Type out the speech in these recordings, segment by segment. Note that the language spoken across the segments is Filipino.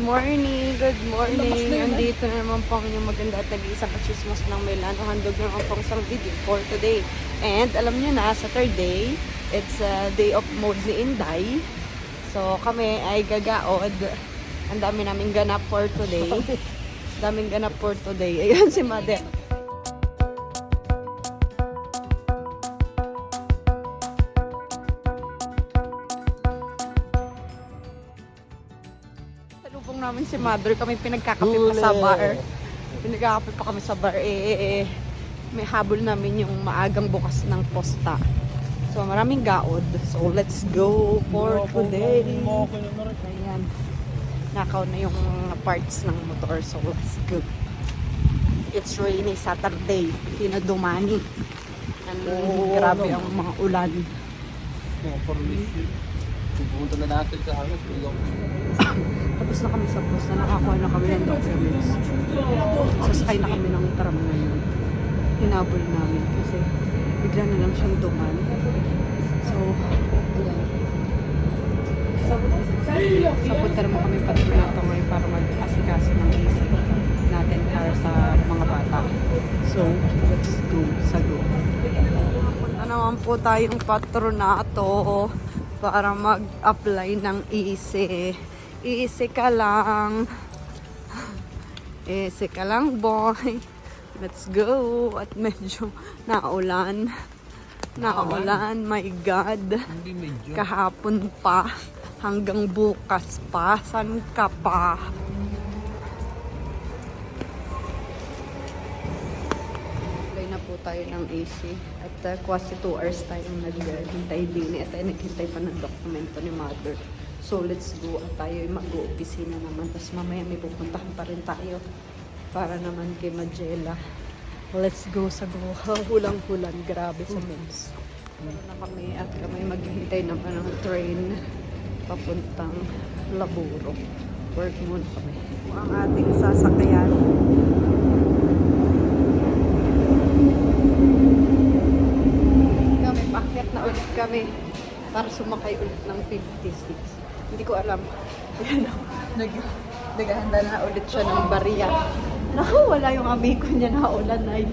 morning, good morning. Andito na naman po ang inyong maganda at nag-iisang kachismos ng Milano. Handog na naman pong isang video for today. And alam niyo na, Saturday, it's a day of mode ni Inday. So kami ay gagaod. Ang dami naming ganap for today. Daming ganap for today. Ayun si Mother. Salubong namin si Mother. Kami pinagkakape pa sa bar. Pinagkakape pa kami sa bar. May habol namin yung maagang bukas ng posta. So maraming gaod. So let's go for today. Ayan. Nakaw na yung parts ng motor. So let's go. It's rainy Saturday. Pinadumani. Grabe ang mga ulan. Pupunta na natin sa hanggang. Tapos na kami sa bus na nakakuha na kami ng documents. Sasakay na kami ng tram ngayon. Hinabol namin kasi bigla na lang siyang duman. So, ayan. Sa punta naman kami patulato ngayon para mag-asikaso ng isip natin para sa mga bata. So, let's go sa go. Punta naman po tayong patronato para mag-apply ng EC. EC ka lang. EC ka lang, boy. Let's go. At medyo naulan. Naulan, my God. Kahapon pa. Hanggang bukas pa. San ka pa? Apply na po tayo ng AC. At quasi 2 hours tayong naghintay din. At naghintay pa ng dokumento ni Mother. So let's go. At tayo mag-o-opisina naman. Tapos mamaya may pupuntahan pa rin tayo. Para naman kay Magella. Let's go sa go. Hulang-hulan. Grabe sa mens. Na kami at kami maghihintay naman ng train papuntang Laburo. Work muna kami. Ang ating sasakyan. Kami, pakyat na ulit kami para sumakay ulit ng 56. Hindi ko alam. Naghahanda na ulit siya ng bariya. Naku, wala yung amigo niya na ulan ay.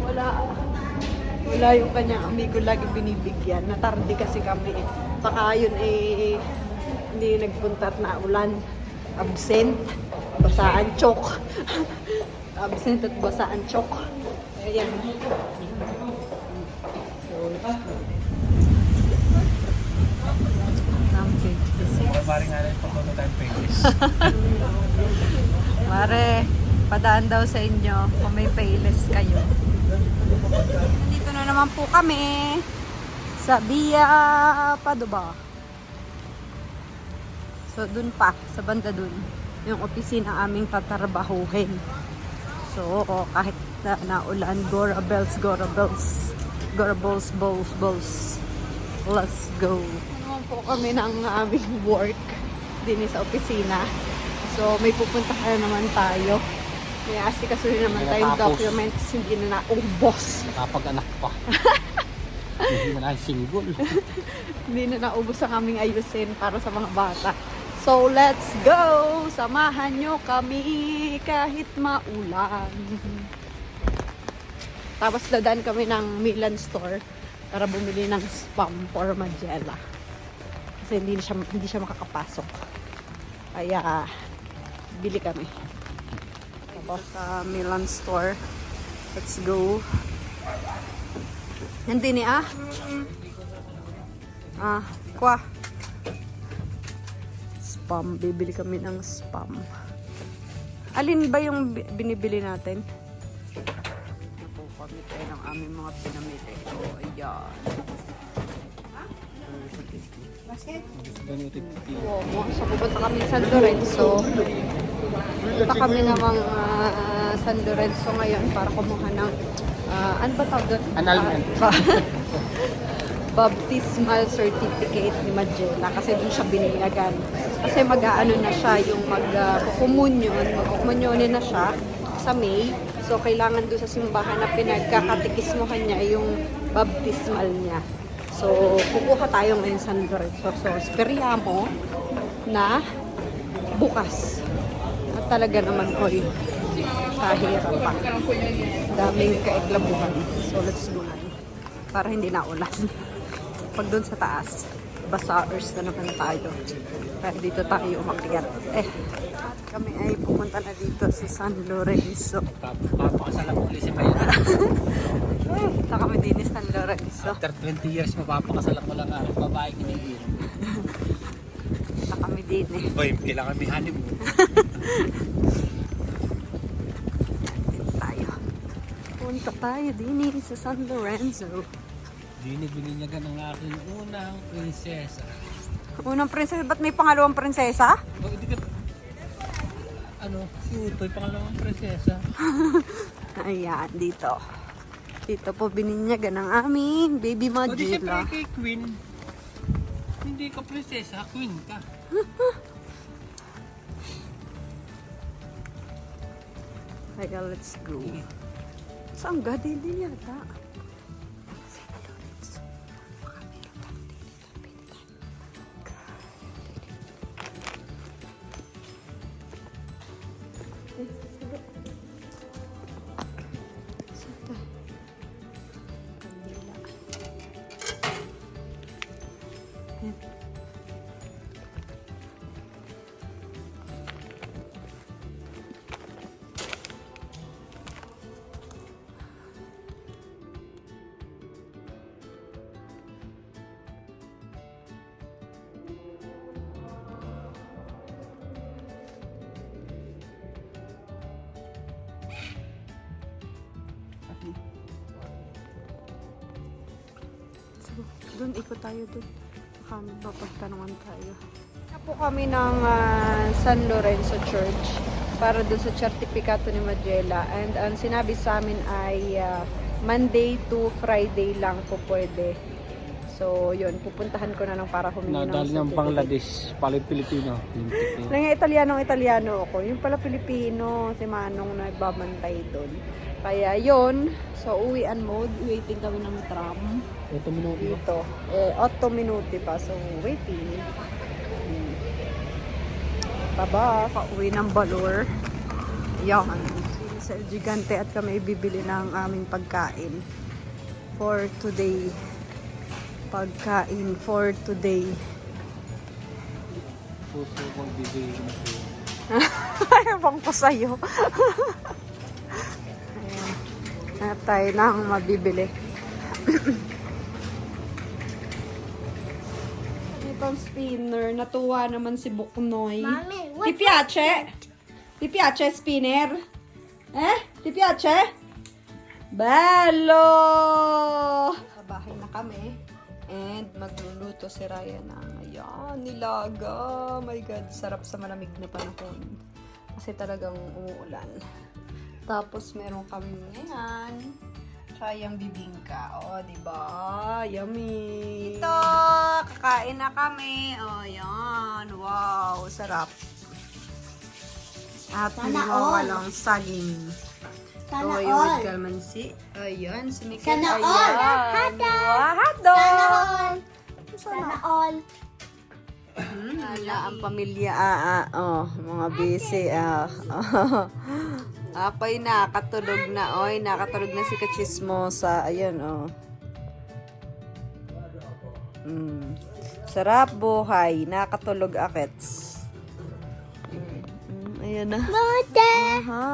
Wala yung kanyang amigo lagi binibigyan. Natardi kasi kami. Baka yun hindi nagpunta at naulan. Absent. Basaan chok. Absent at basaan chok. Ayan. So, let's go. Mare nga rin pagpunta tayong pages. Mare, padaan daw sa inyo kung may paylist kayo. Nandito na naman po kami sa Via Padova. So, dun pa, sa banda dun, yung opisina aming tatrabahuhin. So, kahit naulan, Gora Bells, balls. Let's go. Naman po kami ng aming work din sa opisina. So, may pupuntahan naman tayo. May asikasuhin naman tayong documents, hindi na naubos. Nakapag-anak pa. Hindi na single. Hindi na naubos ang aming ayusin para sa mga bata. So, let's go! Samahan nyo kami kahit maulan. Tapos dadaan kami ng Milan store para bumili ng spam for Magella. Kasi hindi siya makakapasok. Kaya, bili kami. Tapos sa Milan store. Let's go. Hindi ni kwa. Spam. Bibili kami ng spam. Alin ba yung binibili natin? Napukamit tayo ng aming mga pinamili. So, ayan. Basket? So, pupunta kami sa San Lorenzo. Punta kami namang San Lorenzo ngayon para kumuha ng ano ba tawag doon? Annulment. Baptismal certificate ni Magella kasi doon siya binilagan. Kasi mag-aano na siya yung mag-kumunyonin na siya sa May. So, kailangan doon sa simbahan na pinagkakatikismohan niya yung baptismal niya. So, kukuha tayo ngayon sa San Lorenzo. So, esperiamo na bukas. talaga naman, oy, kahirapan. Daming kaiglabuhan. So, let's go na. Para hindi na ulan. Pag doon sa taas, basaers na naman tayo. Kaya dito tayo umakyat. Kami ay pumunta na dito sa San Lorenzo. Papakasalan ko ulit si Mayra. Sa kami din San Lorenzo. After 20 years, mapapakasalan ko lang ang babae kinigil. Sa kami din Boy, kailangan may honeymoon. Punta tayo din sa San Lorenzo. Bininyagan ng aking unang prinsesa. Unang prinsesa? Ba't may pangalawang prinsesa? Oh, hindi ka... si Utoy, pangalawang prinsesa. Ayan, dito. Dito po bininyagan ng aming baby O di siyempre Magilla. kay Queen. Hindi ka prinsesa, Queen ka. Kaya let's go. Saan ga? Dili yata. San Lorenzo. Baka meron tayong dili doon. Saan tayo? Kandila. So, doon ikot tayo doon. Baka mapagtanungan tayo. Na po kami ng San Lorenzo Church para doon sa certificado ni Magella. And ang sinabi sa amin ay Monday to Friday lang po pwede. So, yun. Pupuntahan ko na lang para humingi ng Nadali ng certificate. Bangladesh, pala Pilipino. Nang Italiano ako. Yung pala Pilipino, si Manong na nagbabantay doon. Kaya yon, so uwian mode, waiting kami ng tram 8 minuto. dito. 8 minuti pa, so waiting. Baba, pauwi ng Balor. Yan. Sa Gigante at kami bibili ng aming pagkain for today. Pagkain for today. Puso kong bibigyan na siya. Ewan ko sa'yo. Ayan. Hanap tayo ng mabibili. Itong spinner. Natuwa naman si Buknoy. Mami, Ti piace? Ti piace spinner? Ti piace? Bello! Sa bahay na kami. And magluluto si Ryan ng ayan, nilaga. My God, sarap sa malamig na panahon. Kasi talagang umuulan. Tapos meron kami ngayon. Sayang bibingka. O, diba? Yummy! Ito! Kakain na kami. O, yan. Wow, sarap. At Sana walang saging. Sana Toyo with all. calamansi. Ayan, si Miguel. Sana Ayan. all. Wow, hotdog! Sana all. Sana all. Wala ang pamilya, mga busy, Ako'y nakatulog na, nakatulog na si Kachismosa, ayan, Sarap buhay, nakatulog akets. Ayan na. Mother. Aha.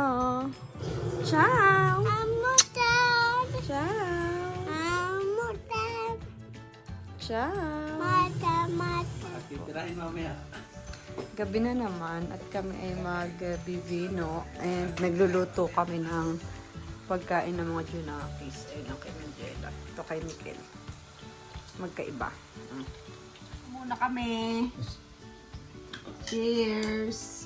Ciao! Mother. Ciao! Mother. Ciao! Mother. Titirahin mamaya. Gabi na naman at kami ay mag-bivino and nagluluto kami ng pagkain ng mga junakis. Ayun ang kay Angela. Ito kay Miguel. Magkaiba. Muna kami. Cheers!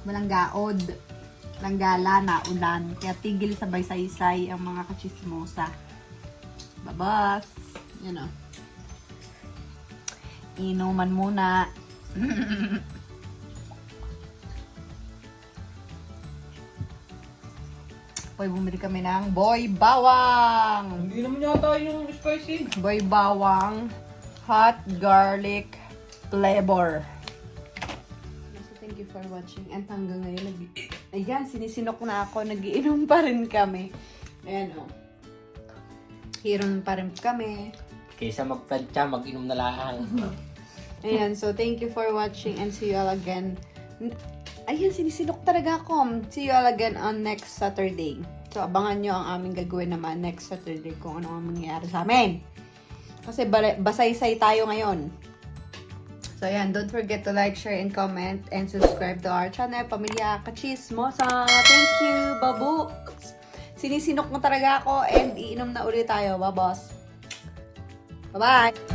Walang gaod. Walang gala na ulan. Kaya tigil sabay saysay ang mga kachismosa. Babas. Yan o. Inuman muna. Hoy, bumili kami ng boy bawang. Hindi naman yata yung spicy. Boy bawang. hot garlic flavor. So, thank you for watching. And hanggang ngayon, ayan, sinisinok na ako. Nagiinom pa rin kami. Ayan, oh. Hiram pa rin kami. Kaysa magplansya, mag-inom na lang. Ayan, so thank you for watching and see you all again. Ayan, sinisinok talaga ako. See you all again on next Saturday. So, abangan nyo ang aming gagawin naman next Saturday kung ano ang mangyayari sa amin. Kasi basaysay tayo ngayon. So, ayan, don't forget to like, share, and comment, and subscribe to our channel, Pamilya Kachismosa. Thank you, babu! Sinisinok mo talaga ako, and iinom na ulit tayo, babos. Bye-bye!